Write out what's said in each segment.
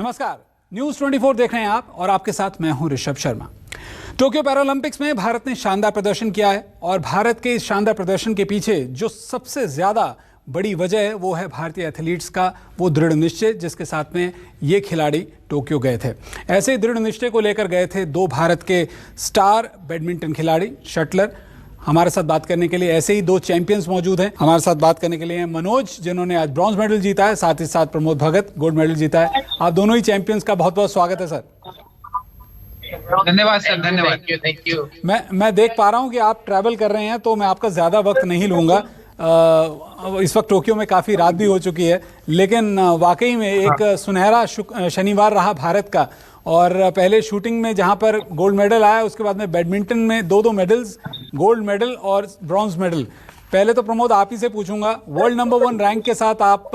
नमस्कार, न्यूज़ 24 देख रहे हैं आप और आपके साथ मैं हूं ऋषभ शर्मा। टोक्यो पैरालंपिक्स में भारत ने शानदार प्रदर्शन किया है और भारत के इस शानदार प्रदर्शन के पीछे जो सबसे ज़्यादा बड़ी वजह है वो है भारतीय एथलीट्स का वो दृढ़ निश्चय जिसके साथ में ये खिलाड़ी टोक्यो गए थे। ऐसे ही दृढ़ निश्चय को लेकर गए थे दो भारत के स्टार बैडमिंटन खिलाड़ी शटलर। हमारे साथ बात करने के लिए ऐसे ही दो चैंपियंस मौजूद हैं। हमारे साथ बात करने के लिए हैं मनोज, जिन्होंने आज ब्रॉन्ज मेडल जीता है, साथ ही साथ प्रमोद भगत गोल्ड मेडल जीता है। आप दोनों ही चैंपियंस का बहुत बहुत स्वागत है सर। धन्यवाद सर, धन्यवाद। Thank you. मैं देख पा रहा हूं कि आप ट्रैवल कर रहे हैं, तो मैं आपका ज़्यादा वक्त नहीं लूँगा। इस वक्त टोक्यो में काफ़ी रात भी हो चुकी है, लेकिन वाकई में एक सुनहरा शनिवार रहा भारत का। और पहले शूटिंग में जहां पर गोल्ड मेडल आया, उसके बाद में बैडमिंटन में दो मेडल्स, गोल्ड मेडल और ब्रॉन्ज मेडल। पहले तो प्रमोद आप ही से पूछूंगा, वर्ल्ड नंबर 1 रैंक के साथ आप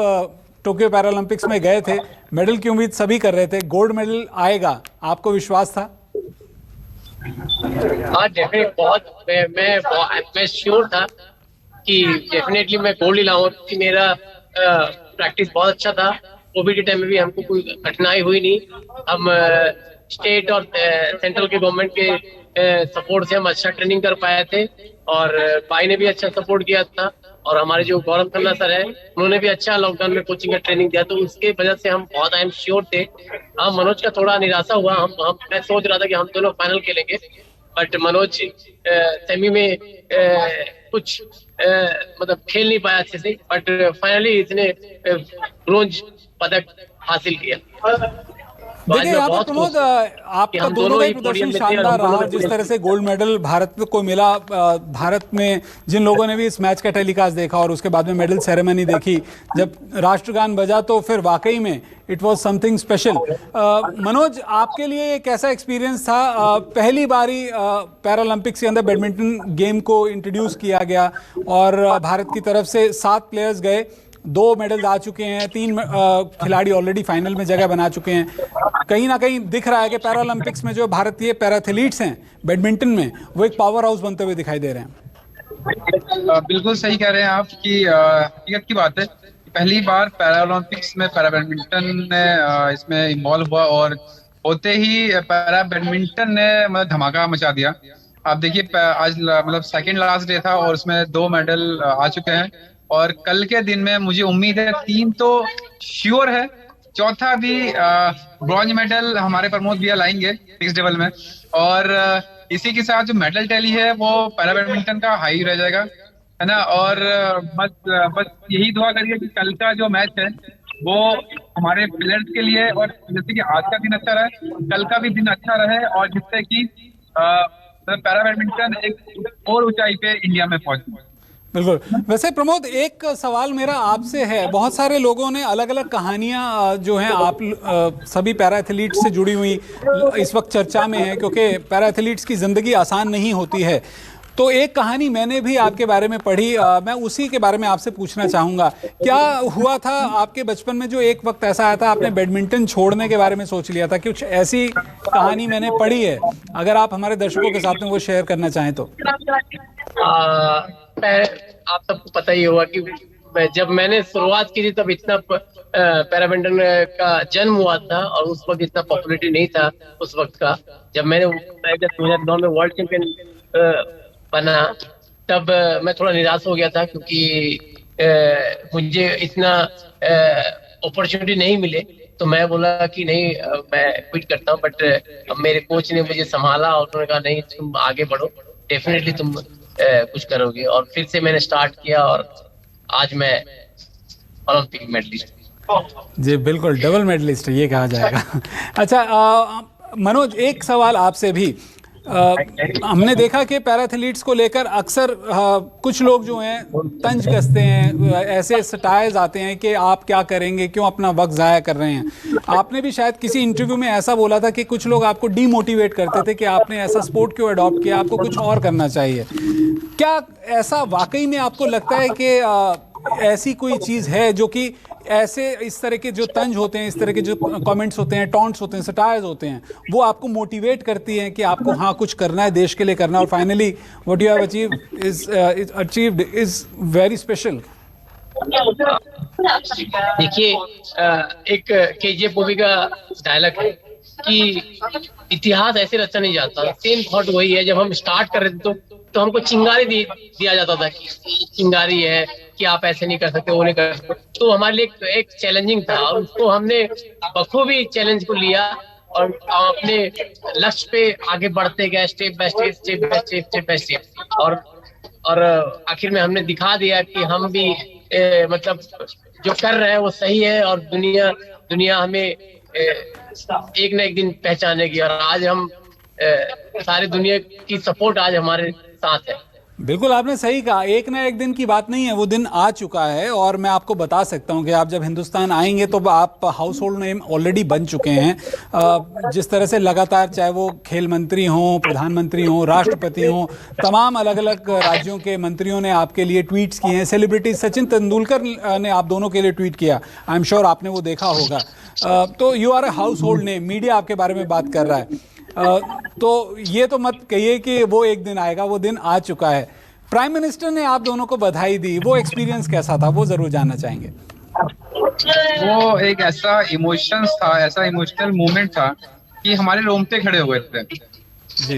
टोक्यो पैरालंपिक्स में गए थे, मेडल की उम्मीद सभी कर रहे थे, गोल्ड मेडल आएगा, आपको विश्वास था? हाँ डेफिनेट, मैं श्योर था कि डेफिनेटली मैं गोल्ड ही लाऊंगा, क्योंकि मेरा प्रैक्टिस बहुत अच्छा था। कोविड के टाइम में भी हमको कोई कठिनाई हुई नहीं। हम स्टेट और सेंट्रल के गवर्नमेंट के सपोर्ट से हम अच्छा ट्रेनिंग कर पाए थे, और भाई ने भी अच्छा सपोर्ट किया था, और हमारे जो गौरव खन्ना सर है उन्होंने भी अच्छा लॉकडाउन में कोचिंग का ट्रेनिंग दिया, तो उसके वजह से हम बहुत आई एम श्योर थे। हाँ, मनोज का थोड़ा निराशा हुआ। मैं सोच रहा था कि हम दोनों फाइनल खेलेंगे, बट मनोज सेमी में कुछ मतलब खेल नहीं पाया अच्छे से, बट फाइनली इसने ब्रोंज पदक हासिल किया। देखिए यहाँ पर प्रमोद, आपका दोनों का ही प्रदर्शन शानदार रहा। जिस तरह से गोल्ड मेडल भारत को मिला, भारत में जिन लोगों ने भी इस मैच का टेलीकास्ट देखा और उसके बाद में मेडल सेरेमनी देखी, जब राष्ट्रगान बजा तो फिर वाकई में it was something special. Manoj, आपके लिए एक ऐसा एक्सपीरियंस था, पहली बारी पैरालंपिक्स के अंदर बैडमिंटन गेम को इंट्रोड्यूस किया गया और भारत की तरफ से 7 प्लेयर्स गए, 2 मेडल आ चुके हैं, 3 खिलाड़ी ऑलरेडी फाइनल में जगह बना चुके हैं। कहीं ना कहीं दिख रहा है कि पैरालंपिक्स में जो भारतीय पैराथलीट्स हैं बैडमिंटन में, वो एक पावर हाउस बनते हुए दिखाई दे रहे हैं। बिल्कुल सही कह रहे हैं आप कि हकीकत की बात है। पहली बार पैरालंपिक्स में पैरा बैडमिंटन ने इसमें इन्वॉल्व हुआ, और होते ही पैरा बैडमिंटन ने मतलब धमाका मचा दिया। आप देखिए, आज मतलब सेकेंड लास्ट डे था और उसमें 2 मेडल आ चुके हैं, और कल के दिन में मुझे उम्मीद है 3 तो श्योर है, चौथा भी ब्रॉन्ज मेडल हमारे प्रमोद भैया लाएंगे मिक्स डबल में। और इसी के साथ जो मेडल टैली है वो पैरा बैडमिंटन का हाई रह जाएगा, है ना। और बस यही दुआ करिए कि कल का जो मैच है वो हमारे प्लेयर्स के लिए, और जैसे कि आज का दिन अच्छा रहे, कल का भी दिन अच्छा रहे, और जिससे कि पैरा बैडमिंटन एक और ऊंचाई पे इंडिया में पहुंचे। बिल्कुल। वैसे प्रमोद, एक सवाल मेरा आपसे है, बहुत सारे लोगों ने अलग अलग कहानियां जो हैं आप सभी पैरा एथलीट से जुड़ी हुई इस वक्त चर्चा में है, क्योंकि पैरा एथलीट्स की ज़िंदगी आसान नहीं होती है। तो एक कहानी मैंने भी आपके बारे में पढ़ी, मैं उसी के बारे में आपसे पूछना चाहूँगा। क्या हुआ था आपके बचपन में, जो एक वक्त ऐसा आया था आपने बैडमिंटन छोड़ने के बारे में सोच लिया था? कुछ ऐसी कहानी मैंने पढ़ी है, अगर आप हमारे दर्शकों के साथ में वो शेयर करना चाहें तो। आप सबको पता ही होगा कि जब मैंने शुरुआत की थी तब इतना पैरा बैडमिंटन का जन्म हुआ था, और उस वक्त इतना पॉपुलरिटी नहीं था उस वक्त का। जब मैंने 2009 में वर्ल्ड चैंपियन बना, तब मैं थोड़ा निराश हो गया था, क्योंकि मुझे इतना अपॉर्चुनिटी नहीं मिले। तो मैं बोला कि नहीं, मैं क्विट करता हूँ, बट मेरे कोच ने मुझे संभाला और उन्होंने कहा नहीं, तुम आगे बढ़ो, डेफिनेटली तुम कुछ करोगे। और फिर से मैंने स्टार्ट किया, और आज मैं ओलंपिक मेडलिस्ट। जी बिल्कुल, डबल मेडलिस्ट ये कहा जाएगा। अच्छा मनोज, एक सवाल आपसे भी। हमने देखा कि पैराथलीट्स को लेकर अक्सर कुछ लोग जो हैं तंज कसते हैं, ऐसे सटायर्स आते हैं कि आप क्या करेंगे, क्यों अपना वक्त ज़ाया कर रहे हैं। आपने भी शायद किसी इंटरव्यू में ऐसा बोला था कि कुछ लोग आपको डीमोटिवेट करते थे कि आपने ऐसा स्पोर्ट क्यों अडॉप्ट किया, आपको कुछ और करना चाहिए। क्या ऐसा वाकई में आपको लगता है कि ऐसी कोई चीज़ है जो कि ऐसे इस तरह के जो तंज होते हैं, इस तरह के जो कमेंट्स होते हैं, टॉन्ट्स होते हैं, सटायर्स होते हैं, वो आपको मोटिवेट करती हैं कि आपको हाँ कुछ करना है, देश के लिए करना है, और finally what you have achieved is very special? देखिए, एक केजीएफ मूवी का डायलॉग है कि इतिहास ऐसे रचा नहीं जाता। सेम थॉट वही है। जब हम स्टार्ट कर रहे थे तो हमको चिंगारी दिया जाता था कि चिंगारी है, कि आप ऐसे नहीं कर सकते, वो नहीं कर सकते। तो हमारे लिए एक चैलेंजिंग था और उसको हमने बखूबी चैलेंज को लिया और अपने लक्ष्य पे आगे बढ़ते गए, step by step, step by step, step by step. और आखिर में हमने दिखा दिया कि हम भी मतलब जो कर रहे हैं वो सही है और दुनिया हमें एक ना एक दिन पहचानेगी। और आज हम सारी दुनिया की सपोर्ट आज हमारे साथ है। बिल्कुल आपने सही कहा, एक ना एक दिन की बात नहीं है, वो दिन आ चुका है। और मैं आपको बता सकता हूं कि आप जब हिंदुस्तान आएंगे तो आप हाउस होल्ड नेम ऑलरेडी बन चुके हैं। जिस तरह से लगातार, चाहे वो खेल मंत्री हों, प्रधानमंत्री हों, राष्ट्रपति हों, तमाम अलग अलग राज्यों के मंत्रियों ने आपके लिए ट्वीट्स किए हैं। सेलिब्रिटी सचिन तेंदुलकर ने आप दोनों के लिए ट्वीट किया, आई एम श्योर आपने वो देखा होगा। तो you are a household name, media आपके बारे में बात कर रहा है। तो ये तो मत कहिए कि वो एक दिन आएगा, वो दिन आ चुका है। प्राइम मिनिस्टर ने आप दोनों को बधाई दी, वो एक्सपीरियंस कैसा था, वो जरूर जानना चाहेंगे। वो एक ऐसा इमोशंस था, ऐसा इमोशनल मोमेंट था कि हमारे रोंगटे खड़े हुए थे।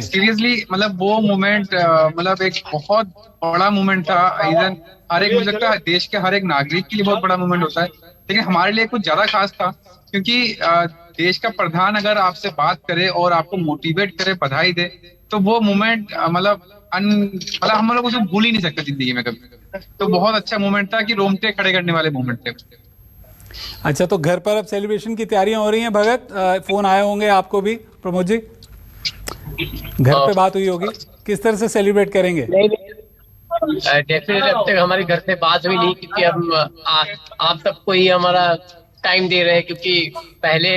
सीरियसली, मतलब वो मोमेंट मतलब एक बहुत बड़ा मोमेंट था। इवन हर एक, मुझे लगता है देश के हर एक नागरिक के लिए बहुत बड़ा मोमेंट होता है, लेकिन हमारे लिए कुछ ज्यादा खास था क्योंकि देश का प्रधान अगर आपसे बात करे और आपको मोटिवेट करे, बधाई दे, तो वो मोमेंट मतलब हम लोग उसे भूल ही नहीं सकते जिंदगी में कभी। तो बहुत अच्छा मोमेंट था कि रोंगटे खड़े करने वाले मोमेंट थे। अच्छा, तो घर पर अब सेलिब्रेशन की तैयारियां हो रही हैं भगत? फोन आए होंगे आपको भी, प्रमोद जी? घर पे बात हुई होगी, किस तरह से सेलिब्रेट करेंगे? डेफिनेटली अब तक हमारे घर से बात हुई नहीं, क्योंकि हम आप सबको ही हमारा टाइम दे रहे हैं, क्योंकि पहले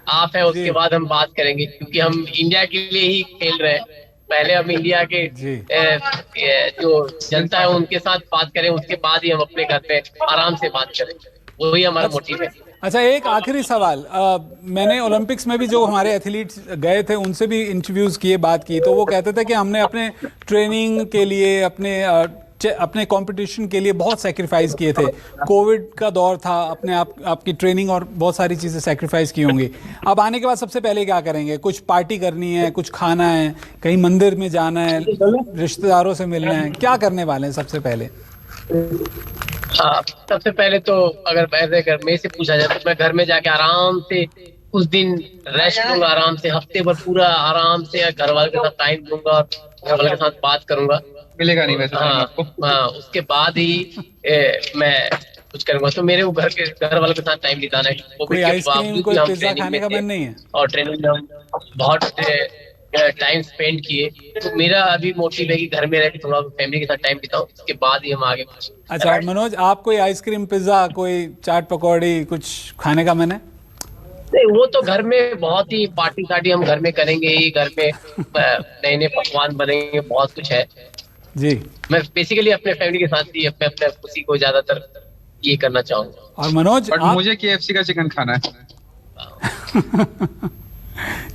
आप है, उसके बाद हम बात करेंगे, क्योंकि हम इंडिया के लिए ही खेल रहे हैं। पहले हम इंडिया के जो जनता है उनके साथ बात करें, उसके बाद ही हम अपने घर पे आराम से बात करें। वही हमारा मोटिव है। अच्छा, एक आखिरी सवाल। मैंने ओलंपिक्स में भी जो हमारे एथलीट्स गए थे उनसे भी इंटरव्यूज किए, बात की, तो वो कहते थे कि हमने अपने ट्रेनिंग के लिए, अपने कंपटीशन के लिए बहुत सेक्रीफाइस किए थे। कोविड का दौर था, आपकी ट्रेनिंग और बहुत सारी चीज़ें सेक्रीफाइस की होंगी। अब आने के बाद सबसे पहले क्या करेंगे? कुछ पार्टी करनी है, कुछ खाना है, कहीं मंदिर में जाना है, रिश्तेदारों से मिलना है, क्या करने वाले हैं सबसे पहले? सबसे पहले तो अगर मेरे घर में से पूछा जाए तो मैं घर में जाके आराम से कुछ दिन रेस्ट लूंगा, आराम से हफ्ते भर पूरा आराम से घर वालों के साथ टाइम दूंगा और घर वालों के साथ बात करूंगा। मिलेगा नहीं वैसे आपको। उसके बाद ही मैं कुछ करूंगा। तो मेरे को घर वालों के साथ टाइम बिताना है। कोई आइसक्रीम, कोई पिज्जा खाने का मन नहीं है? और ट्रेनिंग में बहुत टाइम स्पेंड किए, तो मेरा अभी मोटिव है कि घर में रह के थोड़ा फैमिली के साथ टाइम बिताऊं, उसके बाद ही हम आगे। अच्छा मनोज, आप कोई आइसक्रीम, पिज्जा, कोई चाट पकौड़ी कुछ खाने का मन है? नहीं, वो तो घर में बहुत ही पार्टी हम घर में करेंगे ही। घर में नए नए पकवान बनेंगे, बहुत कुछ है जी। मैं बेसिकली अपने फैमिली के साथ ही अपने खुशी को ज्यादातर ये करना चाहूंगा। और मनोज, मुझे KFC का चिकन खाना है।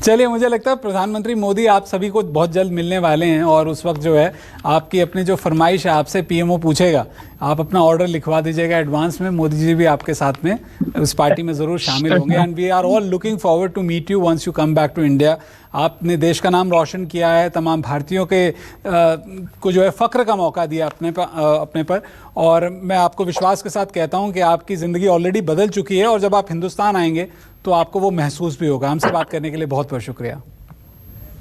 चलिए, मुझे लगता है प्रधानमंत्री मोदी आप सभी को बहुत जल्द मिलने वाले हैं और उस वक्त जो है आपकी अपनी जो फरमाइश है आपसे पीएमओ पूछेगा, आप अपना ऑर्डर लिखवा दीजिएगा एडवांस में। मोदी जी भी आपके साथ में उस पार्टी में ज़रूर शामिल होंगे। And we are all looking forward to meet you once you come back to India. आपने देश का नाम रोशन किया है, तमाम भारतीयों के को जो है फ़ख्र का मौका दिया अपने पर। और मैं आपको विश्वास के साथ कहता हूँ कि आपकी ज़िंदगी ऑलरेडी बदल चुकी है और जब आप हिंदुस्तान आएंगे तो आपको वो महसूस भी होगा। हमसे बात करने के लिए बहुत बहुत शुक्रिया।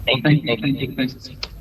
Thank you.